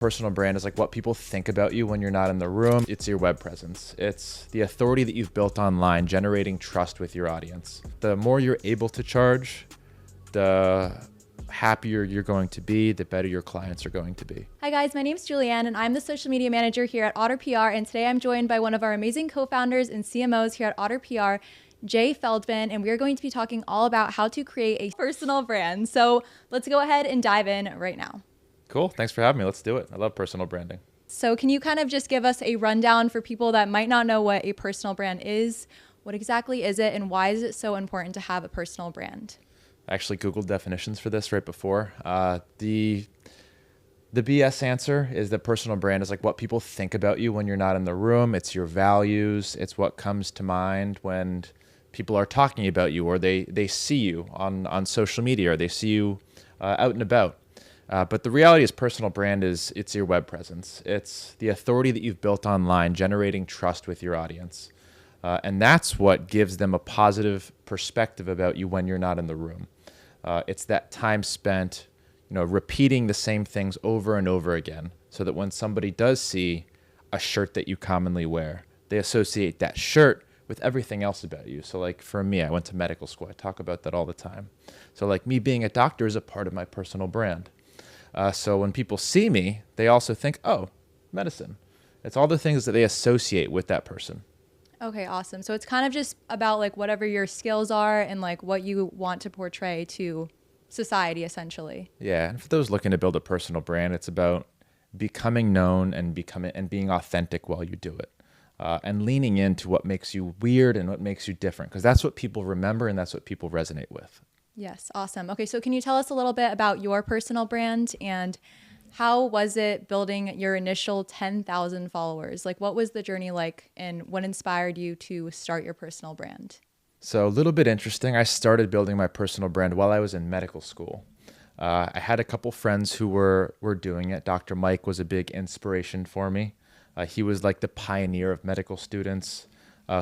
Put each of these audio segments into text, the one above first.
Personal brand is like what people think about you when you're not in the room. It's your web presence. It's the authority that you've built online, generating trust with your audience. The more you're able to charge, the happier you're going to be, the better your clients are going to be. Hi guys, my name is Julianne and I'm the social media manager here at Otter PR, and today I'm joined by one of our amazing co-founders and CMOs here at Otter PR, Jay Feldman, and we are going to be talking all about how to create a personal brand. So let's go ahead and dive in right now. Cool, thanks for having me. Let's do it. I love personal branding. So can you kind of just give us a rundown for people that might not know what a personal brand is? What exactly is it, and why is it so important to have a personal brand? I actually Googled definitions for this right before. The BS answer is that personal brand is like what people think about you when you're not in the room. It's your values. It's what comes to mind when people are talking about you, or they see you on social media, or they see you out and about. But the reality is personal brand it's your web presence. It's the authority that you've built online, generating trust with your audience. And that's what gives them a positive perspective about you when you're not in the room. It's that time spent, repeating the same things over and over again, so that when somebody does see a shirt that you commonly wear, they associate that shirt with everything else about you. So like for me, I went to medical school. I talk about that all the time. So like me being a doctor is a part of my personal brand. So when people see me, they also think, oh, medicine. It's all the things that they associate with that person. Okay, awesome. So it's kind of just about like whatever your skills are and like what you want to portray to society, essentially. Yeah, and for those looking to build a personal brand, it's about becoming known and being authentic while you do it, and leaning into what makes you weird and what makes you different, because that's what people remember and that's what people resonate with. Yes, awesome. Okay, so can you tell us a little bit about your personal brand and how was it building your initial 10,000 followers? Like, what was the journey like, and what inspired you to start your personal brand? So a little bit interesting. I started building my personal brand while I was in medical school. I had a couple friends who were doing it. Dr. Mike was a big inspiration for me. He was like the pioneer of medical students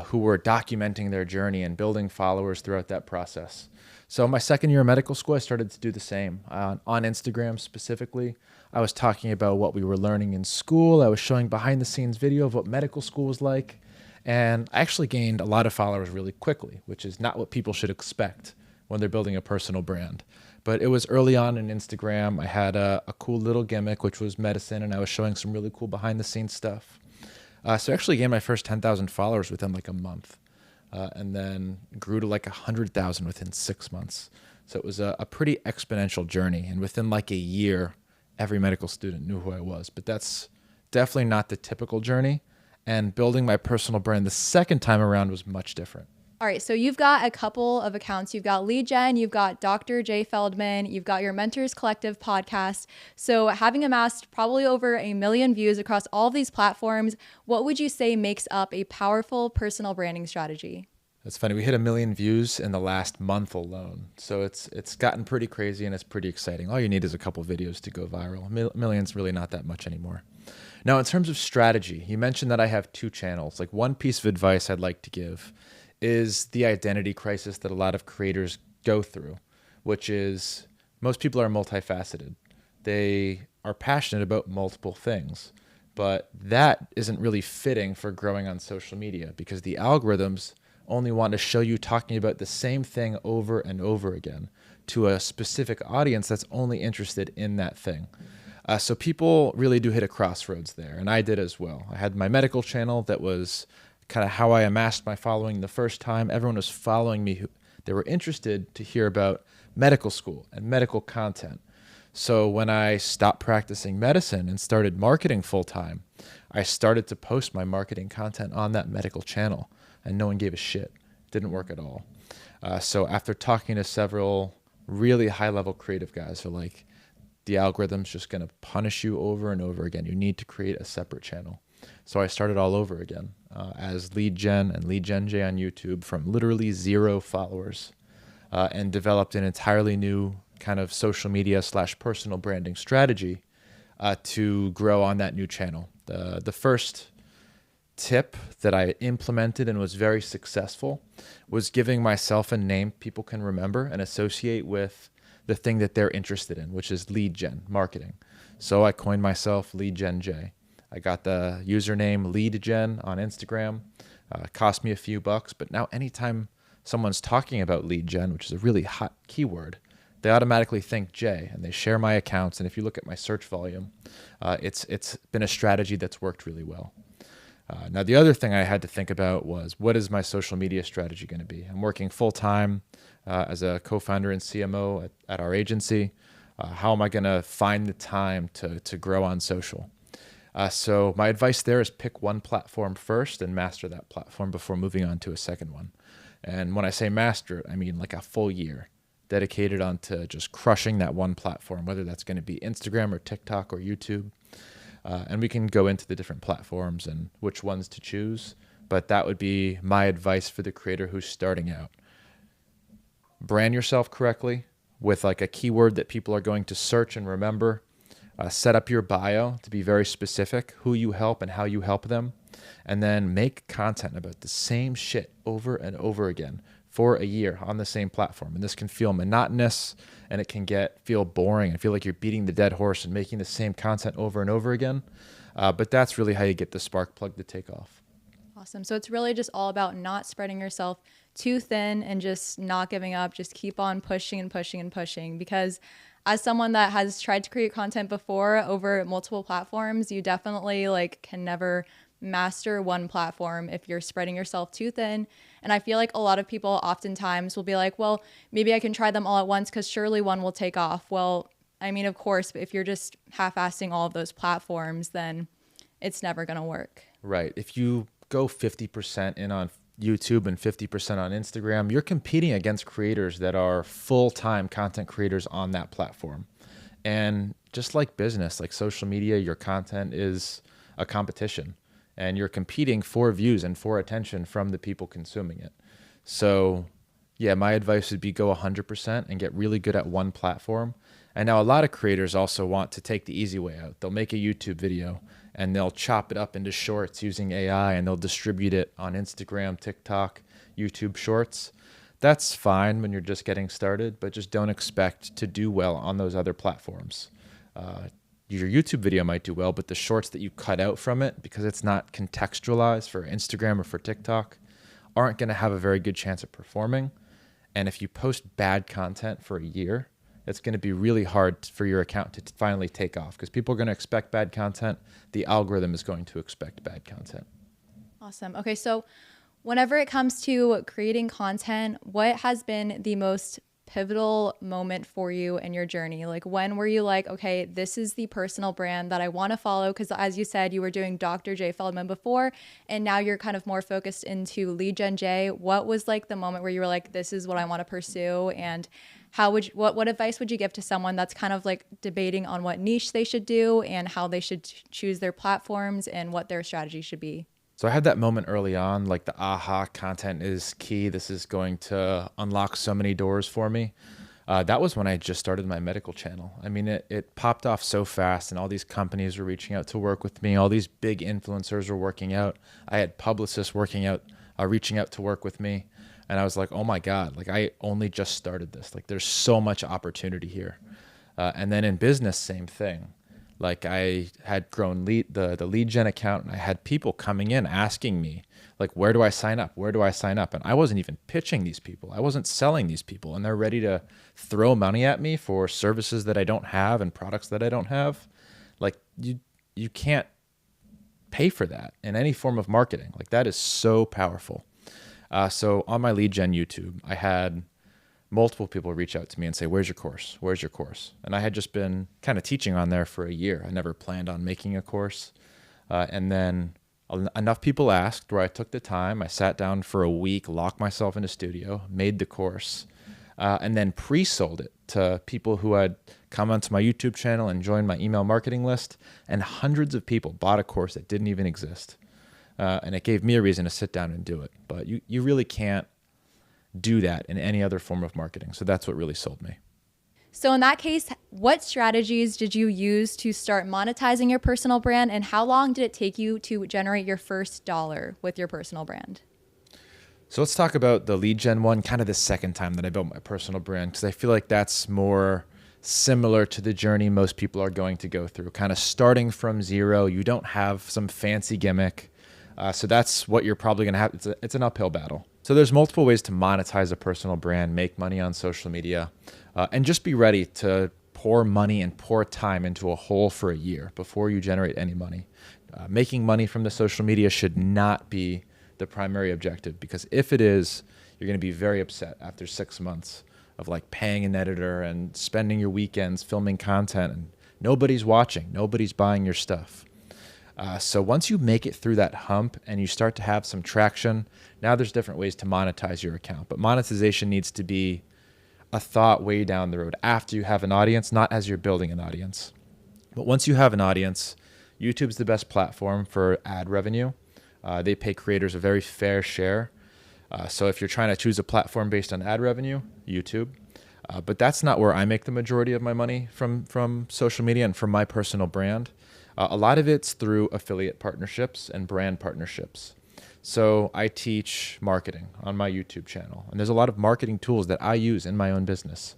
who were documenting their journey and building followers throughout that process. So my second year of medical school, I started to do the same. On Instagram specifically, I was talking about what we were learning in school. I was showing behind the scenes video of what medical school was like. And I actually gained a lot of followers really quickly, which is not what people should expect when they're building a personal brand. But it was early on in Instagram. I had a cool little gimmick, which was medicine, and I was showing some really cool behind the scenes stuff. So I actually gained my first 10,000 followers within like a month. And then grew to like 100,000 within 6 months. So it was a pretty exponential journey. And within like a year, every medical student knew who I was. But that's definitely not the typical journey. And building my personal brand the second time around was much different. All right, so you've got a couple of accounts. You've got Lead Gen, you've got Dr. Jay Feldman, you've got your Mentors Collective podcast. So having amassed probably over 1 million views across all of these platforms, what would you say makes up a powerful personal branding strategy? That's funny. We hit 1 million views in the last month alone. So it's gotten pretty crazy and it's pretty exciting. All you need is a couple videos to go viral. Million's really not that much anymore. Now, in terms of strategy, you mentioned that I have 2 channels. Like, one piece of advice I'd like to give is the identity crisis that a lot of creators go through, which is most people are multifaceted. They are passionate about multiple things, but that isn't really fitting for growing on social media, because the algorithms only want to show you talking about the same thing over and over again to a specific audience that's only interested in that thing. So people really do hit a crossroads there, and I did as well. I had my medical channel that was kind of how I amassed my following the first time. Everyone was following me. They were interested to hear about medical school and medical content. So when I stopped practicing medicine and started marketing full time, I started to post my marketing content on that medical channel, and no one gave a shit. It didn't work at all. So after talking to several really high-level creative guys who are like, the algorithm's just going to punish you over and over again. You need to create a separate channel. So I started all over again as Lead Gen and Lead Gen J on YouTube from literally 0 followers, and developed an entirely new kind of social media / personal branding strategy to grow on that new channel. The first tip that I implemented and was very successful was giving myself a name people can remember and associate with the thing that they're interested in, which is lead gen marketing. So I coined myself Lead Gen J. I got the username Lead Gen on Instagram. It cost me a few bucks, but now anytime someone's talking about lead gen, which is a really hot keyword, they automatically think J, and they share my accounts. And if you look at my search volume, it's been a strategy that's worked really well. Now, the other thing I had to think about was, what is my social media strategy going to be? I'm working full-time as a co-founder and CMO at our agency. How am I going to find the time to grow on social? So my advice there is pick one platform first and master that platform before moving on to a second one. And when I say master, I mean like a full year dedicated onto just crushing that one platform, whether that's going to be Instagram or TikTok or YouTube. And we can go into the different platforms and which ones to choose. But that would be my advice for the creator who's starting out. Brand yourself correctly with like a keyword that people are going to search and remember. Set up your bio to be very specific, who you help and how you help them. And then make content about the same shit over and over again for a year on the same platform. And this can feel monotonous, and it can feel boring and feel like you're beating the dead horse and making the same content over and over again. But that's really how you get the spark plug to take off. Awesome. So it's really just all about not spreading yourself too thin and just not giving up. Just keep on pushing and pushing and pushing, because as someone that has tried to create content before over multiple platforms, you definitely can never master one platform if you're spreading yourself too thin. And I feel like a lot of people oftentimes will be like, well, maybe I can try them all at once because surely one will take off. Well, I mean, of course, if you're just half-assing all of those platforms, then it's never going to work. Right. If you go 50% in on YouTube and 50% on Instagram, you're competing against creators that are full-time content creators on that platform. And just like business, like social media, your content is a competition, and you're competing for views and for attention from the people consuming it. So yeah, my advice would be go 100% and get really good at one platform. And now a lot of creators also want to take the easy way out. They'll make a YouTube video and they'll chop it up into shorts using AI, and they'll distribute it on Instagram, TikTok, YouTube Shorts. That's fine when you're just getting started, but just don't expect to do well on those other platforms. Your YouTube video might do well, but the shorts that you cut out from it, because it's not contextualized for Instagram or for TikTok, aren't going to have a very good chance of performing. And if you post bad content for a year, it's going to be really hard for your account to finally take off, because people are going to expect bad content. The algorithm is going to expect bad content. Awesome. Okay, so whenever it comes to creating content, what has been the most pivotal moment for you in your journey? Like, when were you like, okay, this is the personal brand that I want to follow? Because as you said, you were doing Dr. J Feldman before, and now you're kind of more focused into Lead Gen J. What was like the moment where you were like, this is what I want to pursue? And how would you, what advice would you give to someone that's kind of like debating on what niche they should do and how they should choose their platforms and what their strategy should be? So I had that moment early on, like the aha, content is key. This is going to unlock so many doors for me. That was when I just started my medical channel. I mean, it popped off so fast, and all these companies were reaching out to work with me. All these big influencers were working out. I had publicists reaching out to work with me. And I was like, oh my God, like I only just started this. Like there's so much opportunity here. And then in business, same thing. Like I had grown the lead gen account, and I had people coming in asking me, like, where do I sign up? Where do I sign up? And I wasn't even pitching these people. I wasn't selling these people, and they're ready to throw money at me for services that I don't have and products that I don't have. Like you can't pay for that in any form of marketing. Like that is so powerful. So on my lead gen YouTube, I had multiple people reach out to me and say, where's your course? Where's your course? And I had just been kind of teaching on there for a year. I never planned on making a course. And then enough people asked where I took the time. I sat down for a week, locked myself in a studio, made the course, and then pre-sold it to people who had come onto my YouTube channel and joined my email marketing list. And hundreds of people bought a course that didn't even exist. And it gave me a reason to sit down and do it. But you really can't do that in any other form of marketing. So that's what really sold me. So in that case, what strategies did you use to start monetizing your personal brand, and how long did it take you to generate your first dollar with your personal brand? So let's talk about the lead gen one, kind of the second time that I built my personal brand, because I feel like that's more similar to the journey most people are going to go through, kind of starting from zero. You don't have some fancy gimmick. So that's what you're probably going to have. It's an uphill battle. So there's multiple ways to monetize a personal brand, make money on social media, and just be ready to pour money and pour time into a hole for a year before you generate any money. Making money from the social media should not be the primary objective, because if it is, you're going to be very upset after 6 months of like paying an editor and spending your weekends filming content and nobody's watching, nobody's buying your stuff. So once you make it through that hump and you start to have some traction, now there's different ways to monetize your account. But monetization needs to be a thought way down the road after you have an audience, not as you're building an audience. But once you have an audience, YouTube's the best platform for ad revenue. They pay creators a very fair share. So if you're trying to choose a platform based on ad revenue, YouTube. But that's not where I make the majority of my money from social media and from my personal brand. A lot of it's through affiliate partnerships and brand partnerships. So I teach marketing on my YouTube channel, and there's a lot of marketing tools that I use in my own business.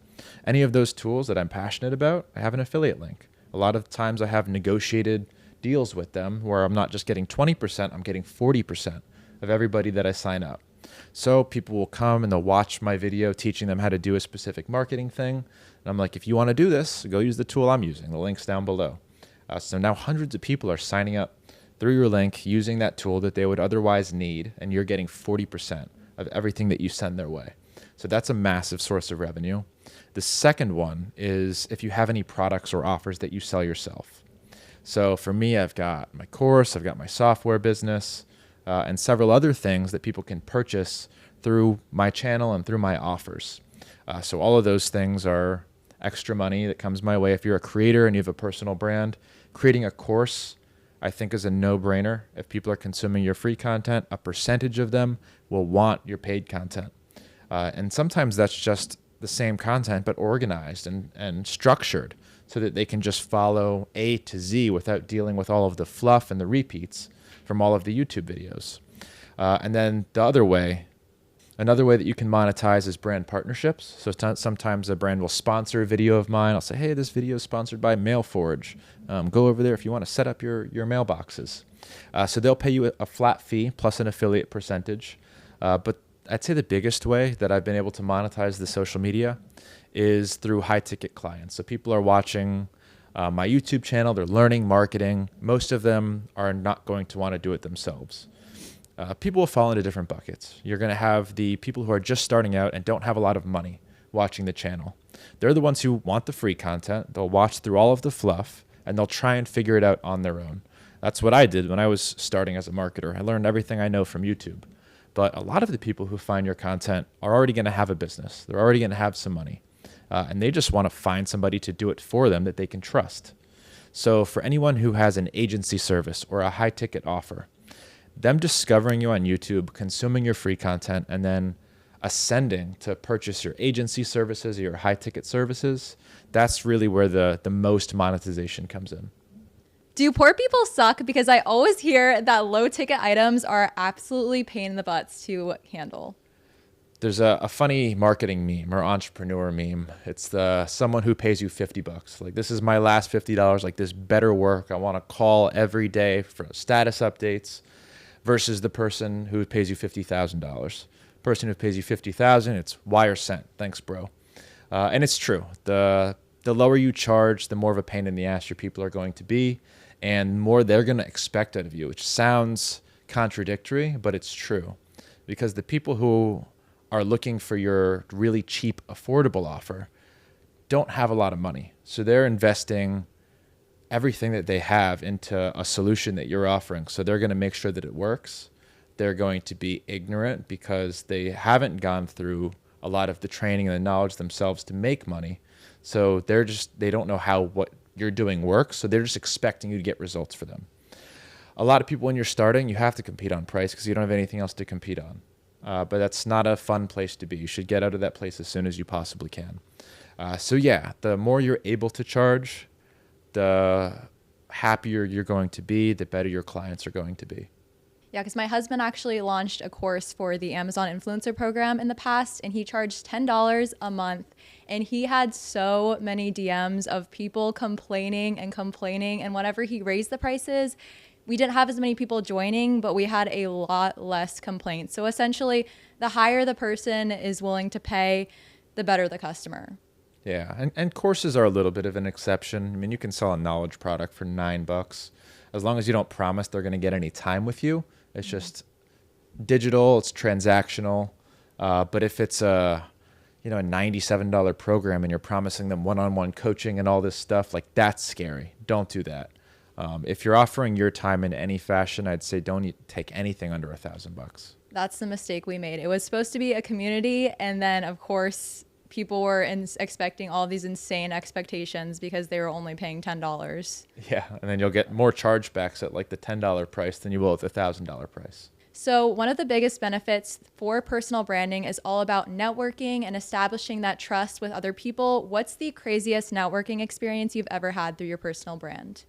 Any of those tools that I'm passionate about, I have an affiliate link. A lot of times I have negotiated deals with them where I'm not just getting 20%, I'm getting 40% of everybody that I sign up. So people will come and they'll watch my video teaching them how to do a specific marketing thing. And I'm like, if you want to do this, go use the tool I'm using. The link's down below. So now hundreds of people are signing up through your link using that tool that they would otherwise need, and you're getting 40% of everything that you send their way. So that's a massive source of revenue. The second one is if you have any products or offers that you sell yourself. So for me, I've got my course, I've got my software business, and several other things that people can purchase through my channel and through my offers. So all of those things are extra money that comes my way. If you're a creator and you have a personal brand, creating a course, I think, is a no-brainer. If people are consuming your free content, a percentage of them will want your paid content. And sometimes that's just the same content, but organized and structured so that they can just follow A to Z without dealing with all of the fluff and the repeats from all of the YouTube videos. And then the other way, another way that you can monetize is brand partnerships. So sometimes a brand will sponsor a video of mine. I'll say, hey, this video is sponsored by MailForge. Go over there if you want to set up your mailboxes. So they'll pay you a flat fee plus an affiliate percentage. But I'd say the biggest way that I've been able to monetize the social media is through high ticket clients. So people are watching my YouTube channel, they're learning marketing. Most of them are not going to want to do it themselves. People will fall into different buckets. You're going to have the people who are just starting out and don't have a lot of money watching the channel. They're the ones who want the free content. They'll watch through all of the fluff and they'll try and figure it out on their own. That's what I did when I was starting as a marketer. I learned everything I know from YouTube. But a lot of the people who find your content are already going to have a business. They're already going to have some money. And they just want to find somebody to do it for them that they can trust. So for anyone who has an agency service or a high ticket offer, them discovering you on YouTube, consuming your free content, and then ascending to purchase your agency services or your high ticket services, that's really where the most monetization comes in. Do poor people suck? Because I always hear that low ticket items are absolutely pain in the butts to handle. There's a funny marketing meme or entrepreneur meme. It's someone who pays you $50. Like, this is my last $50. Like, this better work. I want to call every day for status updates, versus the person who pays you $50,000. Person who pays you $50,000, it's wire sent. Thanks, bro. And it's true. The lower you charge, the more of a pain in the ass your people are going to be, and more they're going to expect out of you, which sounds contradictory, but it's true. Because the people who are looking for your really cheap, affordable offer don't have a lot of money. So they're investing everything that they have into a solution that you're offering. So they're going to make sure that it works. They're going to be ignorant because they haven't gone through a lot of the training and the knowledge themselves to make money. So they don't know how what you're doing works. So they're just expecting you to get results for them. A lot of people, when you're starting, you have to compete on price because you don't have anything else to compete on. But that's not a fun place to be. You should get out of that place as soon as you possibly can. So yeah, the more you're able to charge, the happier you're going to be, the better your clients are going to be. Yeah, because my husband actually launched a course for the Amazon Influencer Program in the past, and he charged $10 a month. And he had so many DMs of people complaining and complaining. And whenever he raised the prices, we didn't have as many people joining, but we had a lot less complaints. So essentially, the higher the person is willing to pay, the better the customer. Yeah, and courses are a little bit of an exception. I mean, you can sell a knowledge product for $9 as long as you don't promise they're going to get any time with you. It's just digital, it's transactional. But if it's a $97 program and you're promising them one-on-one coaching and all this stuff, like that's scary. Don't do that. If you're offering your time in any fashion, I'd say don't take anything under $1,000. That's the mistake we made. It was supposed to be a community, and then of course people were expecting all these insane expectations because they were only paying $10. Yeah, and then you'll get more chargebacks at like the $10 price than you will at the $1,000 price. So one of the biggest benefits for personal branding is all about networking and establishing that trust with other people. What's the craziest networking experience you've ever had through your personal brand?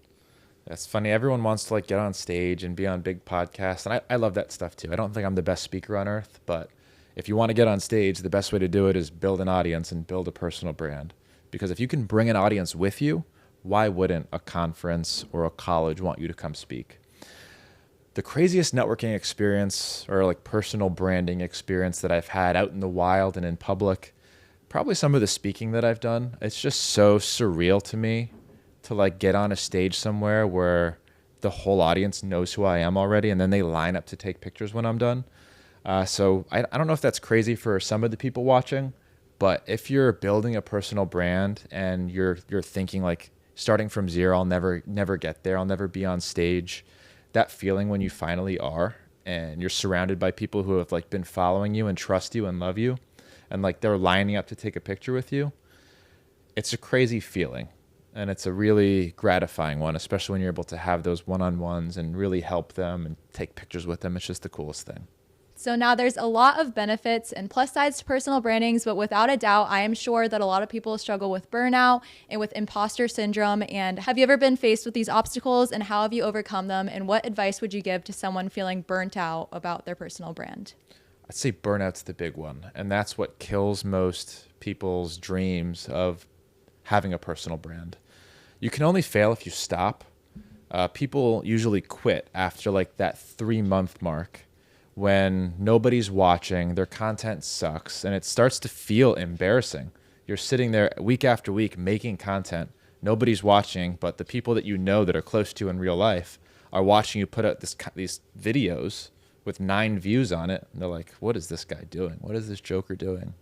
That's funny. Everyone wants to like get on stage and be on big podcasts. And I love that stuff too. I don't think I'm the best speaker on earth, but if you want to get on stage, the best way to do it is build an audience and build a personal brand. Because if you can bring an audience with you, why wouldn't a conference or a college want you to come speak? The craziest networking experience or like personal branding experience that I've had out in the wild and in public, probably some of the speaking that I've done. It's just so surreal to me to like get on a stage somewhere where the whole audience knows who I am already, and then they line up to take pictures when I'm done. So I don't know if that's crazy for some of the people watching, but if you're building a personal brand and you're thinking like starting from zero, I'll never get there, I'll never be on stage. That feeling when you finally are, and you're surrounded by people who have like been following you and trust you and love you, and like they're lining up to take a picture with you. It's a crazy feeling. And it's a really gratifying one, especially when you're able to have those one-on-ones and really help them and take pictures with them. It's just the coolest thing. So now there's a lot of benefits and plus sides to personal brandings, but without a doubt, I am sure that a lot of people struggle with burnout and with imposter syndrome. And have you ever been faced with these obstacles, and how have you overcome them? And what advice would you give to someone feeling burnt out about their personal brand? I'd say burnout's the big one. And that's what kills most people's dreams of having a personal brand. You can only fail if you stop. People usually quit after like that 3-month mark when nobody's watching, their content sucks, and it starts to feel embarrassing. You're sitting there week after week making content. Nobody's watching, but the people that you know that are close to you in real life are watching you put out these videos with 9 views on it. And they're like, what is this guy doing? What is this joker doing?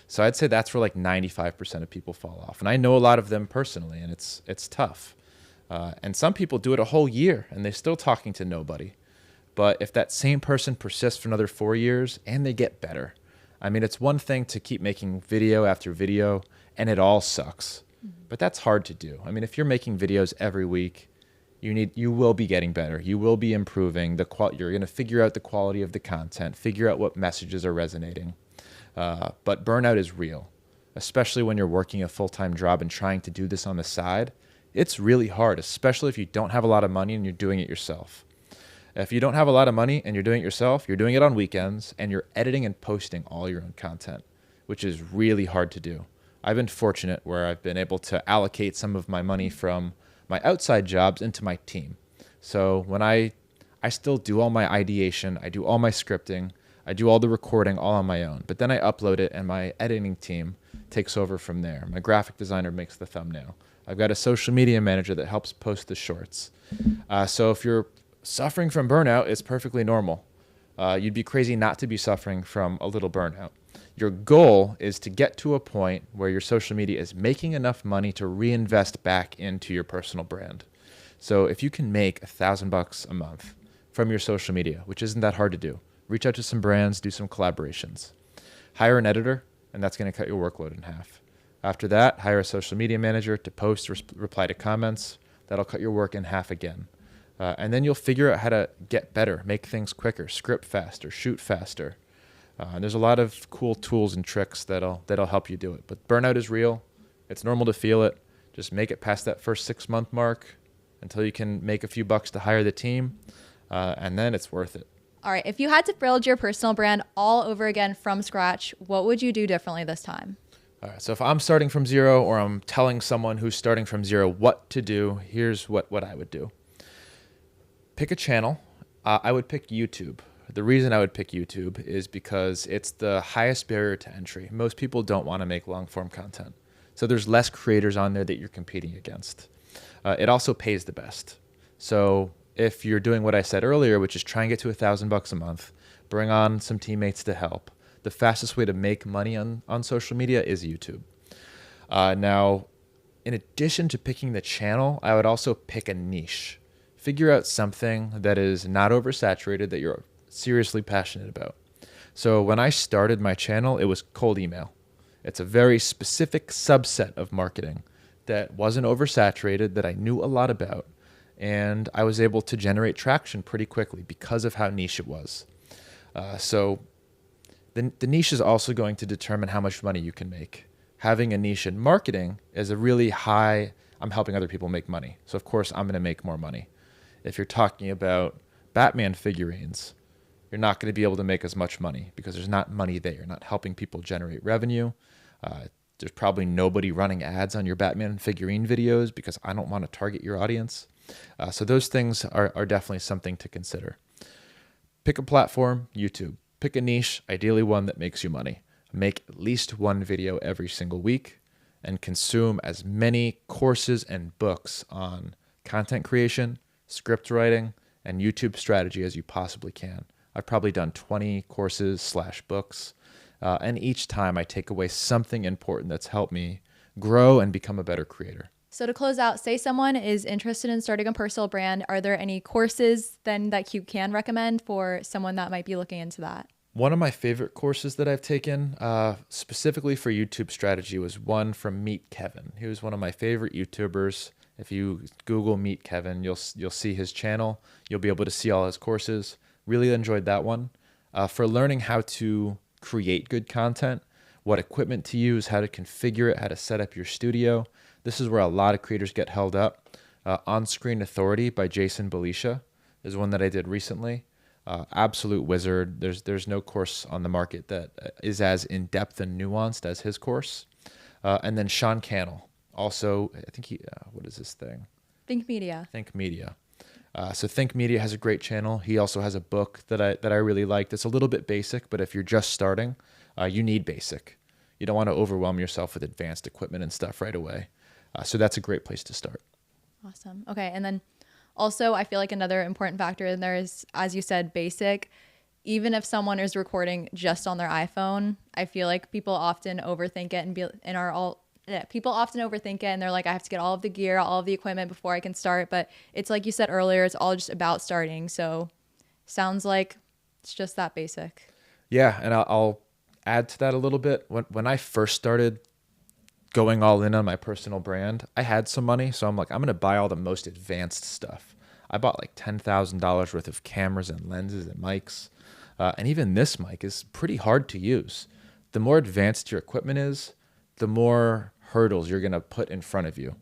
So I'd say that's where like 95% of people fall off. And I know a lot of them personally, and it's tough. And some people do it a whole year and they're still talking to nobody. But if that same person persists for another 4 years and they get better, I mean, it's one thing to keep making video after video and it all sucks, but that's hard to do. I mean, if you're making videos every week, you will be getting better. You will be improving you're going to figure out the quality of the content, figure out what messages are resonating. But burnout is real, especially when you're working a full-time job and trying to do this on the side. It's really hard, especially if you don't have a lot of money and you're doing it yourself. If you don't have a lot of money and you're doing it yourself, you're doing it on weekends and you're editing and posting all your own content, which is really hard to do. I've been fortunate where I've been able to allocate some of my money from my outside jobs into my team. So when I still do all my ideation, I do all my scripting, I do all the recording all on my own, but then I upload it and my editing team takes over from there. My graphic designer makes the thumbnail. I've got a social media manager that helps post the shorts. So if you're suffering from burnout, it's perfectly normal. You'd be crazy not to be suffering from a little burnout. Your goal is to get to a point where your social media is making enough money to reinvest back into your personal brand. So if you can make $1,000 a month from your social media, which isn't that hard to do, reach out to some brands, do some collaborations, hire an editor, and that's going to cut your workload in half. After that, hire a social media manager to post, reply to comments. That'll cut your work in half again. And then you'll figure out how to get better, make things quicker, script faster, shoot faster. And there's a lot of cool tools and tricks that'll help you do it. But burnout is real. It's normal to feel it. Just make it past that first 6-month mark until you can make a few bucks to hire the team. And then it's worth it. All right. If you had to build your personal brand all over again from scratch, what would you do differently this time? All right, so if I'm starting from zero or I'm telling someone who's starting from zero what to do, here's what I would do. Pick a channel. I would pick YouTube. The reason I would pick YouTube is because it's the highest barrier to entry. Most people don't want to make long form content. So there's less creators on there that you're competing against. It also pays the best. So if you're doing what I said earlier, which is try and get to $1,000 a month, bring on some teammates to help, the fastest way to make money on social media is YouTube. Now, in addition to picking the channel, I would also pick a niche. Figure out something that is not oversaturated, that you're seriously passionate about. So when I started my channel, it was cold email. It's a very specific subset of marketing that wasn't oversaturated, that I knew a lot about, and I was able to generate traction pretty quickly because of how niche it was. So the niche is also going to determine how much money you can make. Having a niche in marketing is a really high, I'm helping other people make money. So of course I'm going to make more money. If you're talking about Batman figurines, you're not going to be able to make as much money because there's not money there. You're not helping people generate revenue. There's probably nobody running ads on your Batman figurine videos because I don't want to target your audience. So those things are definitely something to consider. Pick a platform, YouTube. Pick a niche, ideally one that makes you money. Make at least one video every single week and consume as many courses and books on content creation, script writing, and YouTube strategy as you possibly can. I've probably done 20 courses/books, and each time I take away something important that's helped me grow and become a better creator. So to close out, say someone is interested in starting a personal brand. Are there any courses then that you can recommend for someone that might be looking into that? One of my favorite courses that I've taken specifically for YouTube strategy was one from Meet Kevin. He was one of my favorite YouTubers. If you Google Meet Kevin, you'll see his channel. You'll be able to see all his courses. Really enjoyed that one. For learning how to create good content, what equipment to use, how to configure it, how to set up your studio. This is where a lot of creators get held up. On-Screen Authority by Jason Belisha is one that I did recently. Absolute wizard. There's no course on the market that is as in-depth and nuanced as his course. And then Sean Cannell. Also, I think what is this thing? Think Media. Think Media. So Think Media has a great channel. He also has a book that I really liked. It's a little bit basic, but if you're just starting, you need basic. You don't want to overwhelm yourself with advanced equipment and stuff right away. So that's a great place to start. Awesome. Okay. And then also, I feel like another important factor in there is, as you said, basic. Even if someone is recording just on their iPhone, I feel like people often overthink it people often overthink it and they're like, I have to get all of the gear, all of the equipment before I can start. But it's like you said earlier, it's all just about starting. So sounds like it's just that basic. Yeah. And I'll add to that a little bit. When I first started going all in on my personal brand, I had some money. So I'm like, I'm going to buy all the most advanced stuff. I bought like $10,000 worth of cameras and lenses and mics. And even this mic is pretty hard to use. The more advanced your equipment is, the more hurdles you're going to put in front of you.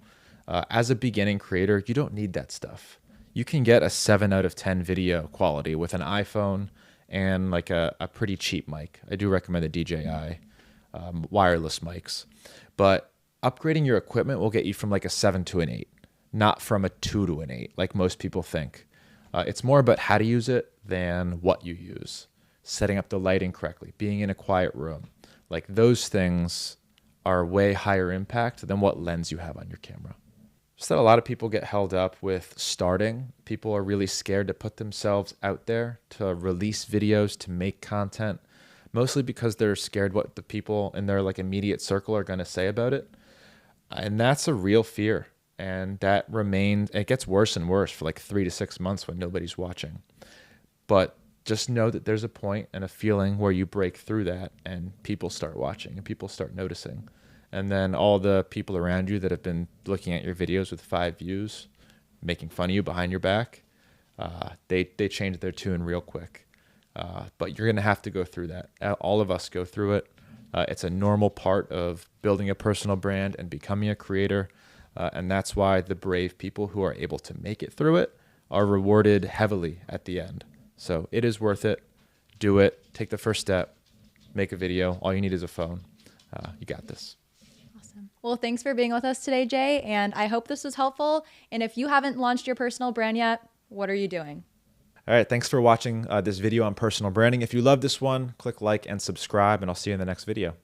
As a beginning creator, you don't need that stuff. You can get a 7 out of 10 video quality with an iPhone and like a pretty cheap mic. I do recommend the DJI wireless mics. But upgrading your equipment will get you from like a 7 to an 8, not from a 2 to an 8 like most people think. It's more about how to use it than what you use. Setting up the lighting correctly, being in a quiet room. Like those things are way higher impact than what lens you have on your camera. Just that a lot of people get held up with starting. People are really scared to put themselves out there, to release videos, to make content, mostly because they're scared what the people in their like immediate circle are going to say about it. And that's a real fear. And that remains, it gets worse and worse for like 3 to 6 months when nobody's watching. But just know that there's a point and a feeling where you break through that and people start watching and people start noticing. And then all the people around you that have been looking at your videos with 5 views, making fun of you behind your back, they change their tune real quick. But you're going to have to go through that. All of us go through it. It's a normal part of building a personal brand and becoming a creator. And that's why the brave people who are able to make it through it are rewarded heavily at the end. So it is worth it. Do it. Take the first step. Make a video. All you need is a phone. You got this. Awesome. Well, thanks for being with us today, Jay. And I hope this was helpful. And if you haven't launched your personal brand yet, what are you doing? All right. Thanks for watching this video on personal branding. If you love this one, click like and subscribe, and I'll see you in the next video.